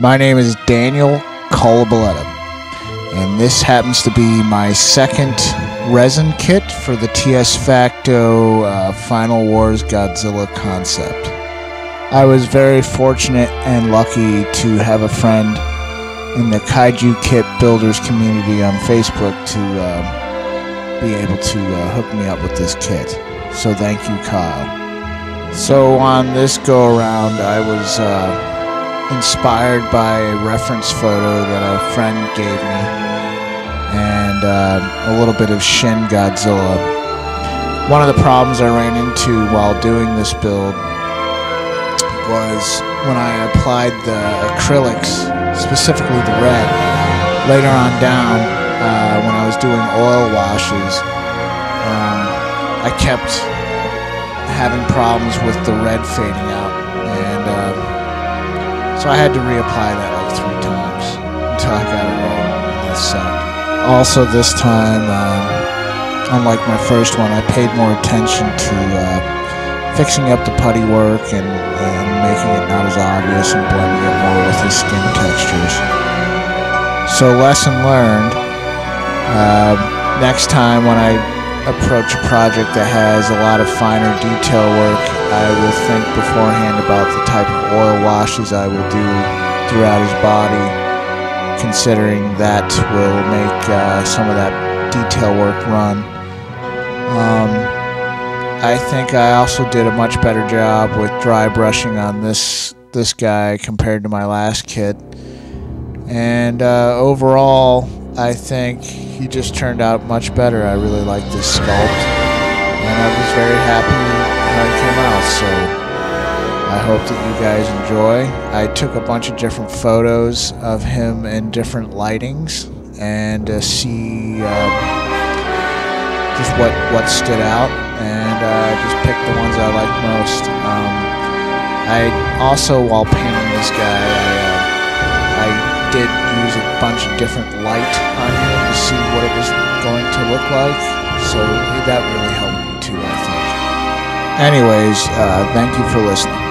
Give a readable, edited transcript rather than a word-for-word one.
My name is Daniel Collabolletta, and this happens to be my second resin kit for the TS Facto Final Wars Godzilla concept. I was very fortunate and lucky to have a friend in the Kaiju Kit Builders community on Facebook to be able to hook me up with this kit. So thank you, Kyle. So on this go-around, I was inspired by a reference photo that a friend gave me, and a little bit of Shin Godzilla. One of the problems I ran into while doing this build was when I applied the acrylics, specifically the red, later on down, when I was doing oil washes, I kept having problems with the red fading out, and so I had to reapply that like 3 times until I got it right, and that sucked. Also this time, unlike my first one, I paid more attention to fixing up the putty work and making it not as obvious and blending it more with the skin textures. So lesson learned, next time when I approach a project that has a lot of finer detail work, I will think beforehand about the type of oil washes I will do throughout his body, considering that will make some of that detail work run. I think I also did a much better job with dry brushing on this guy compared to my last kit, and overall I think he just turned out much better. I really like this sculpt, and I was very happy how it came out, so I hope that you guys enjoy. I took a bunch of different photos of him in different lightings and see just what stood out, and just picked the ones I liked most. I also, while painting this guy, I did use a bunch of different light on him to see what it was going to look like, so that really helped me too, I think. Anyways, thank you for listening.